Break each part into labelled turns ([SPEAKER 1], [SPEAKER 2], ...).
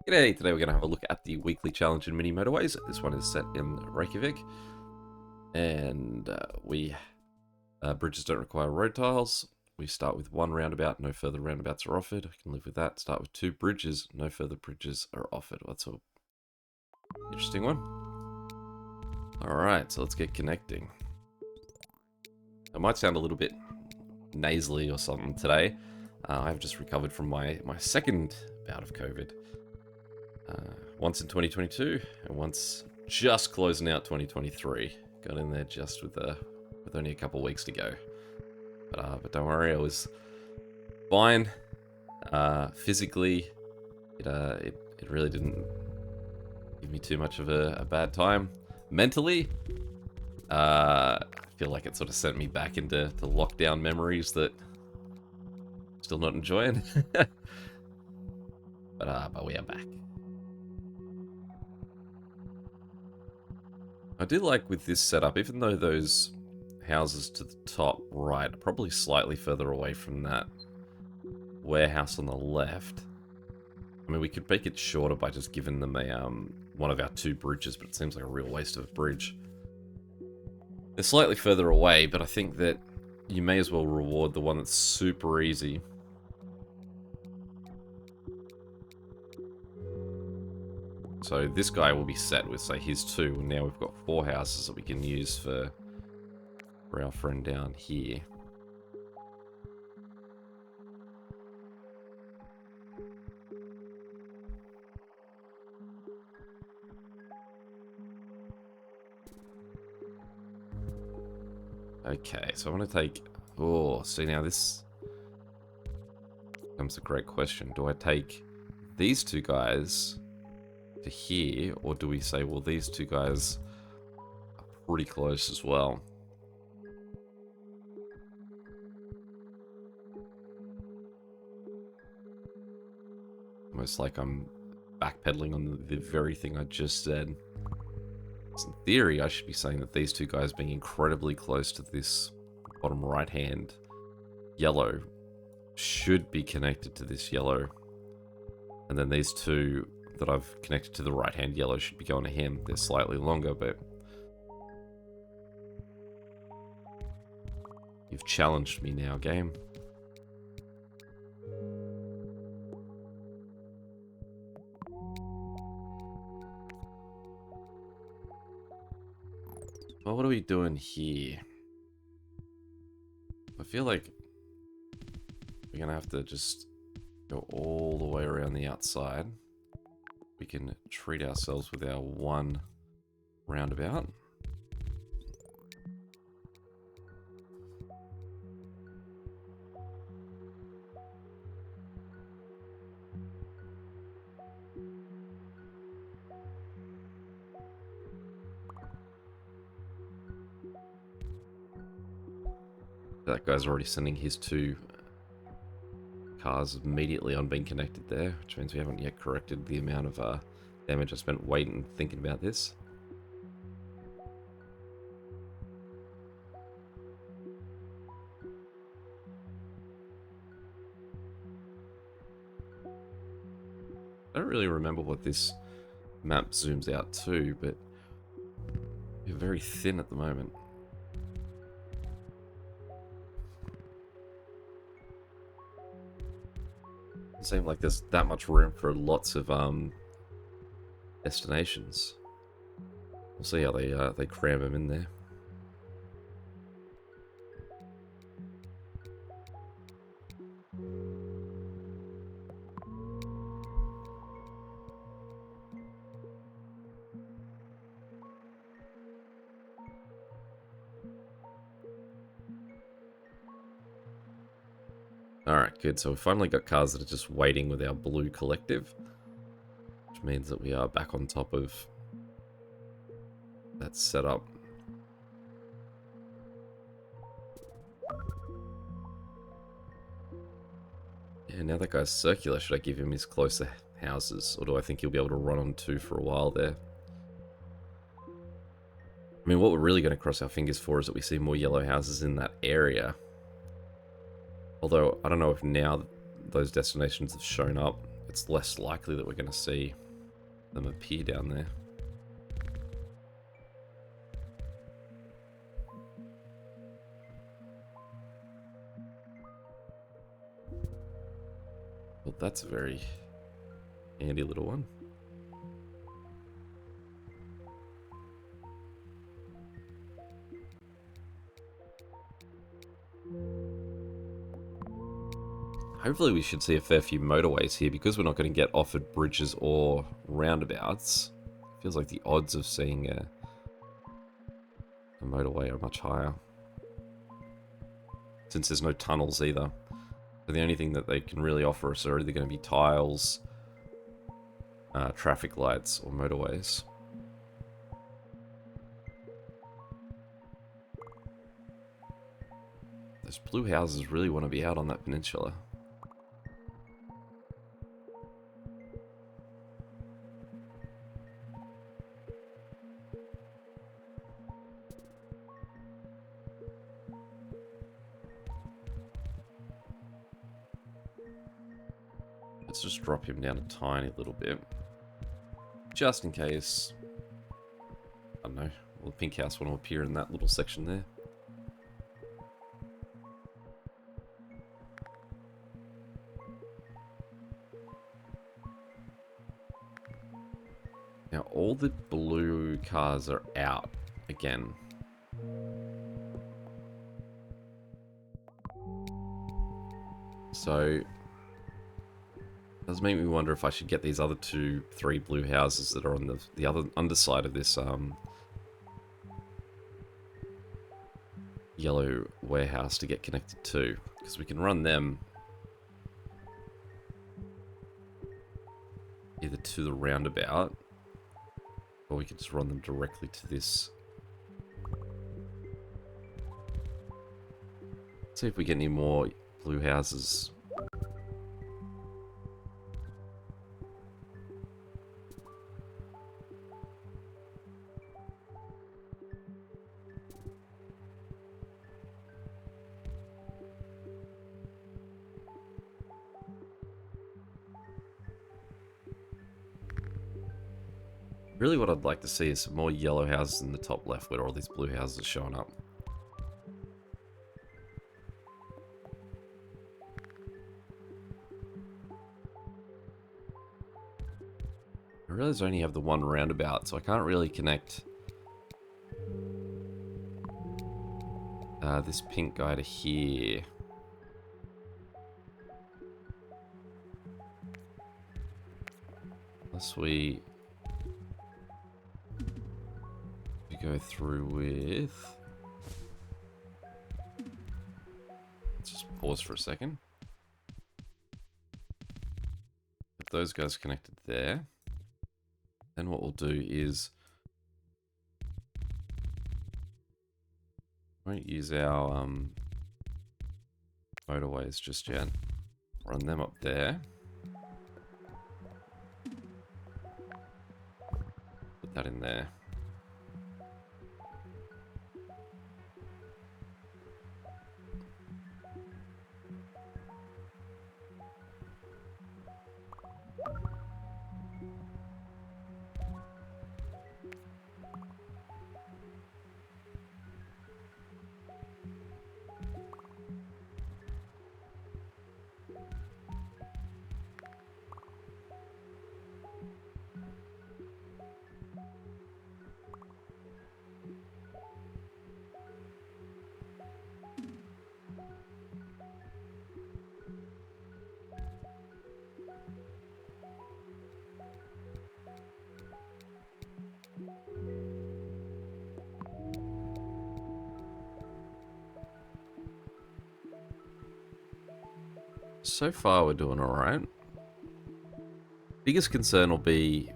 [SPEAKER 1] G'day, today we're going to have a look at the weekly challenge in mini motorways. This one is set in Reykjavik. And bridges don't require road tiles. We start with one roundabout, no further roundabouts are offered. I can live with that. Start with two bridges, no further bridges are offered. That's an interesting one. Alright, so let's get connecting. I might sound a little bit nasally or something today. I've just recovered from my second bout of COVID. Once in 2022 and once just closing out 2023. Got in there just with only a couple weeks to go. But don't worry, I was fine. Physically, it really didn't give me too much of a bad time. Mentally, I feel like it sort of sent me back into lockdown memories that I'm still not enjoying. But we are back. I do like with this setup, even though those houses to the top right are probably slightly further away from that warehouse on the left. I mean, we could make it shorter by just giving them one of our two bridges, but it seems like a real waste of a bridge. They're slightly further away, but I think that you may as well reward the one that's super easy. So this guy will be set with, say, his two, and now we've got four houses that we can use for our friend down here. Okay, so I want to take... Oh, see now this becomes a great question. Do I take these two guys to here, or do we say, well, these two guys are pretty close as well? Almost like I'm backpedaling on the very thing I just said. So in theory, I should be saying that these two guys being incredibly close to this bottom right-hand yellow should be connected to this yellow. And then these two that I've connected to the right-hand yellow should be going to him. They're slightly longer, but you've challenged me now, game. Well, what are we doing here? I feel like we're gonna have to just go all the way around the outside. We can treat ourselves with our one roundabout. That guy's already sending his two cars immediately on being connected there, which means we haven't yet corrected the amount of damage I spent waiting and thinking about this. I don't really remember what this map zooms out to, but we're very thin at the moment. Seem like there's that much room for lots of destinations. We'll see how they cram them in there. Alright, good. So we've finally got cars that are just waiting with our blue collective, which means that we are back on top of that setup. Yeah, now that guy's circular. Should I give him his closer houses, or do I think he'll be able to run on two for a while there? I mean, what we're really going to cross our fingers for is that we see more yellow houses in that area. Although, I don't know if now those destinations have shown up, it's less likely that we're going to see them appear down there. Well, that's a very handy little one. Hopefully we should see a fair few motorways here, because we're not going to get offered bridges or roundabouts. Feels like the odds of seeing a motorway are much higher, since there's no tunnels either. So the only thing that they can really offer us are either going to be tiles, traffic lights, or motorways. Those blue houses really want to be out on that peninsula. Let's just drop him down a tiny little bit, just in case, I don't know, will the pink house want to appear in that little section there? Now all the blue cars are out again. So does make me wonder if I should get these other 3 blue houses that are on the other underside of this yellow warehouse to get connected to, because we can run them either to the roundabout, or we can just run them directly to this. Let's see if we get any more blue houses. Really what I'd like to see is some more yellow houses in the top left where all these blue houses are showing up. I realize I only have the one roundabout, so I can't really connect this pink guy to here. Unless we go through with... Let's just pause for a second. If those guys connected there, then what we'll do is won't use our motorways just yet. Run them up there. Put that in there. So far we're doing alright. Biggest concern will be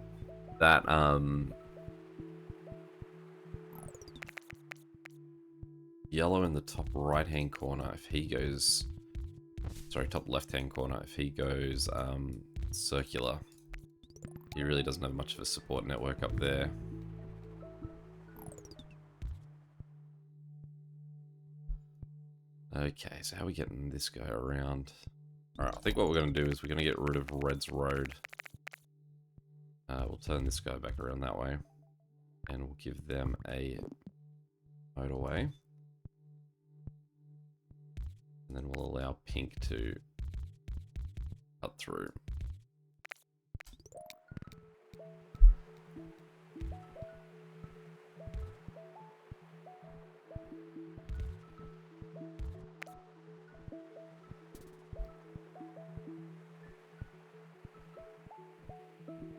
[SPEAKER 1] that yellow in the top right hand corner, if he goes, sorry, top left hand corner, if he goes circular, he really doesn't have much of a support network up there. Okay, so how are we getting this guy around? Alright, I think what we're going to do is we're going to get rid of Red's Road. We'll turn this guy back around that way. And we'll give them a motorway. And then we'll allow Pink to cut through.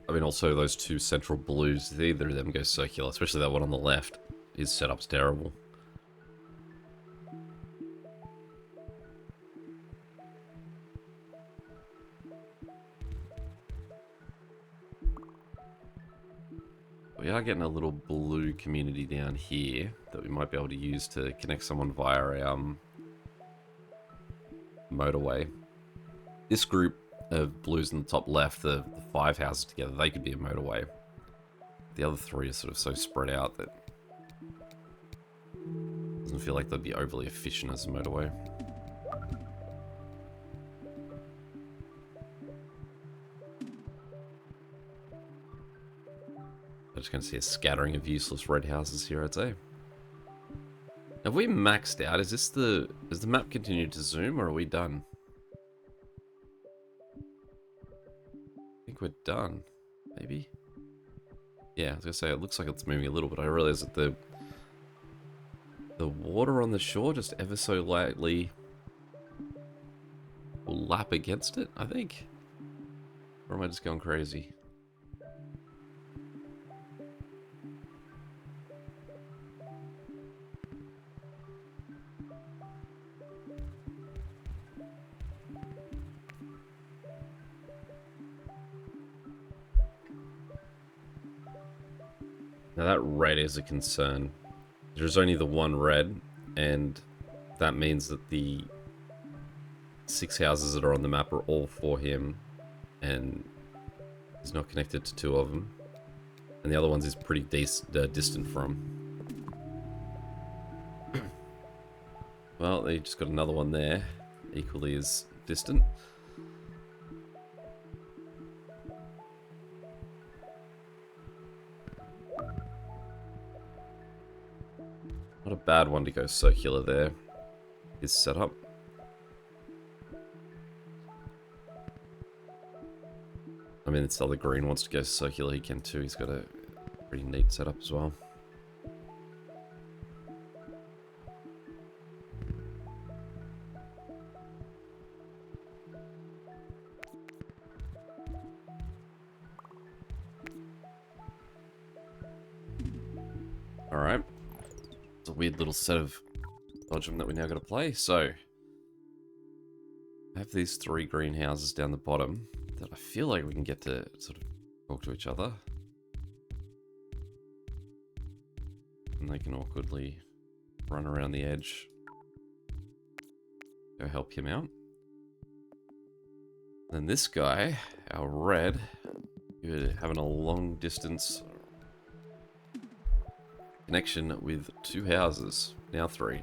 [SPEAKER 1] I mean, also those two central blues, either of them go circular, especially that one on the left. His setup's terrible. We are getting a little blue community down here that we might be able to use to connect someone via our motorway. This group of blues in the top left, the 5 houses together, they could be a motorway. The other 3 are sort of so spread out that it doesn't feel like they'd be overly efficient as a motorway. I'm just going to see a scattering of useless red houses here, I'd say. Have we maxed out? Has the map continued to zoom, or are we done? I think we're done. Maybe? Yeah, I was going to say, it looks like it's moving a little, but I realize that the water on the shore just ever so lightly will lap against it, I think. Or am I just going crazy? Now that red is a concern. There's only the one red, and that means that the 6 houses that are on the map are all for him, and he's not connected to 2 of them. And the other ones he's pretty distant from. Well, they just got another one there, equally as distant. Not a bad one to go circular there. His setup. I mean, this other green wants to go circular, he can too. He's got a pretty neat setup as well. Alright. It's a weird little set of dodgem that we now got to play. So, I have these 3 greenhouses down the bottom that I feel like we can get to sort of talk to each other. And they can awkwardly run around the edge. Go help him out. Then this guy, our red, you're having a long distance connection with 2 houses, now 3.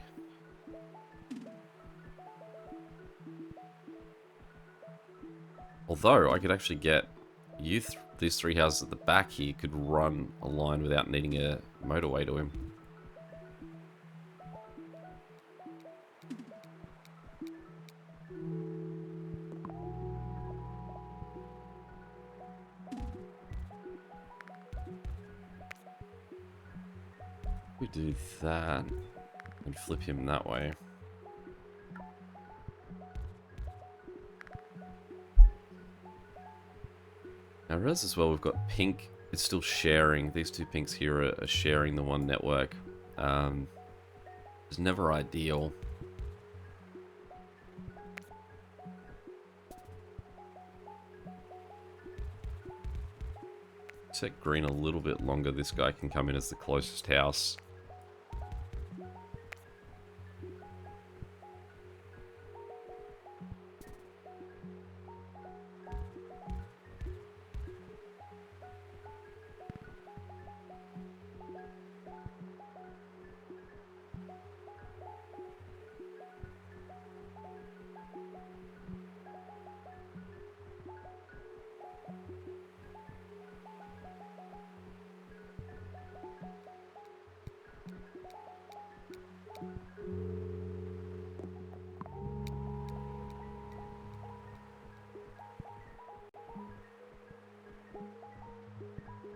[SPEAKER 1] Although I could actually get these 3 houses at the back here could run a line without needing a motorway to him. We do that and flip him that way. Now, I realize as well we've got pink. It's still sharing. These 2 pinks here are sharing the one network. It's never ideal. Set green a little bit longer. This guy can come in as the closest house.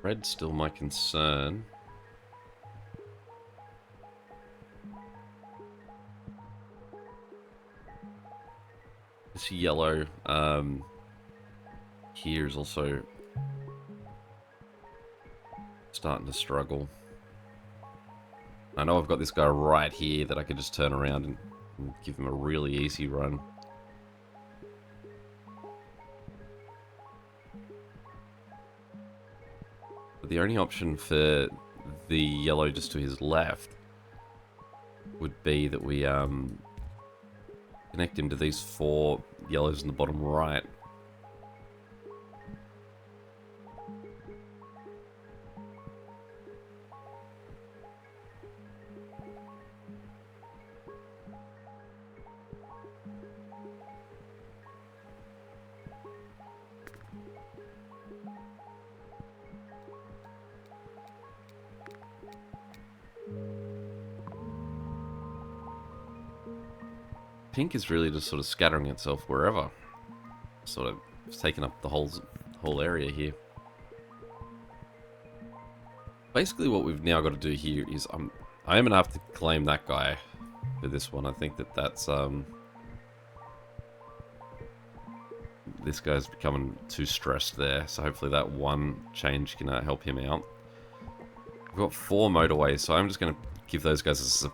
[SPEAKER 1] Red's still my concern. This yellow here is also starting to struggle. I know I've got this guy right here that I could just turn around and give him a really easy run. But the only option for the yellow just to his left would be that we connect him to these 4 yellows in the bottom right. Pink is really just sort of scattering itself wherever. Sort of taking up the whole area here. Basically what we've now got to do here is I am going to have to claim that guy for this one. I think that's this guy's becoming too stressed there, so hopefully that one change can help him out. We've got 4 motorways, so I'm just going to give those guys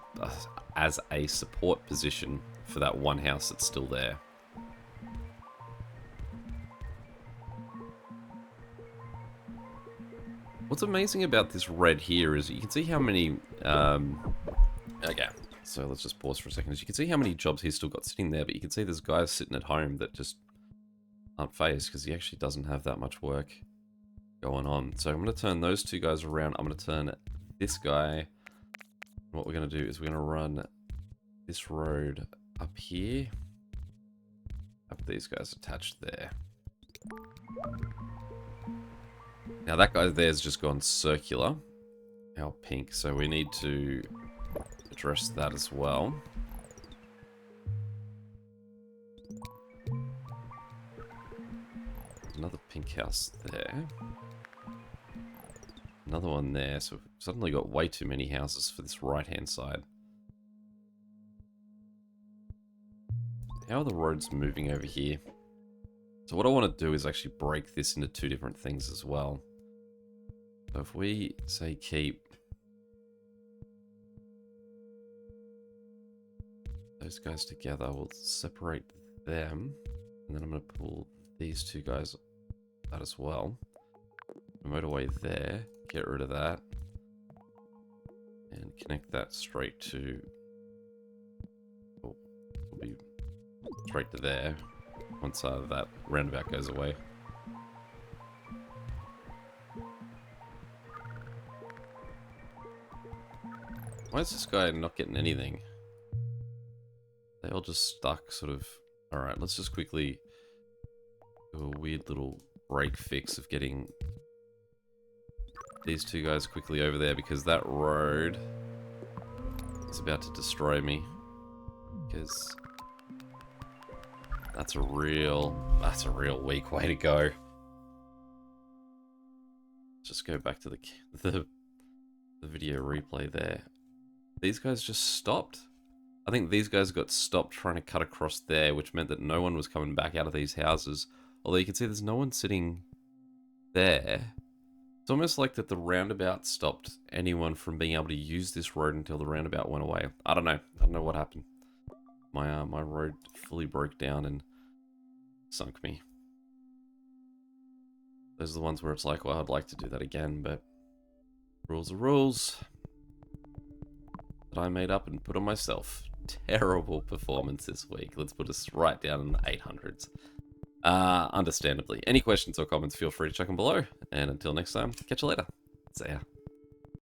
[SPEAKER 1] as a support position for that one house that's still there. What's amazing about this red here is you can see how many... okay, so let's just pause for a second. As you can see how many jobs he's still got sitting there, but you can see there's guys sitting at home that just aren't phased because he actually doesn't have that much work going on. So I'm going to turn those 2 guys around. I'm going to turn this guy. What we're going to do is we're going to run this road up here. Have these guys attached there. Now that guy there's just gone circular. Our pink, so we need to address that as well. Another pink house there. Another one there, so we've suddenly got way too many houses for this right-hand side. How are the roads moving over here? So what I want to do is actually break this into 2 different things as well. So if we say keep those guys together, we'll separate them, and then I'm going to pull these 2 guys out as well. Motorway there, get rid of that, and connect that straight to, oh, it'll be straight to there once that roundabout goes away. Why is this guy not getting anything? They all just stuck, sort of. Alright, let's just quickly do a weird little break fix of getting these 2 guys quickly over there, because that road is about to destroy me. Because that's a real weak way to go. Just go back to the video replay there. These guys just stopped. I think these guys got stopped trying to cut across there, which meant that no one was coming back out of these houses. Although you can see there's no one sitting there. It's almost like that the roundabout stopped anyone from being able to use this road until the roundabout went away. I don't know. I don't know what happened. My road fully broke down and sunk me. Those are the ones where it's like, well, I'd like to do that again, but rules are rules that I made up and put on myself. Terrible performance this week. Let's put us right down in the 800s. Understandably. Any questions or comments, feel free to chuck them below. And until next time, catch you later. See ya.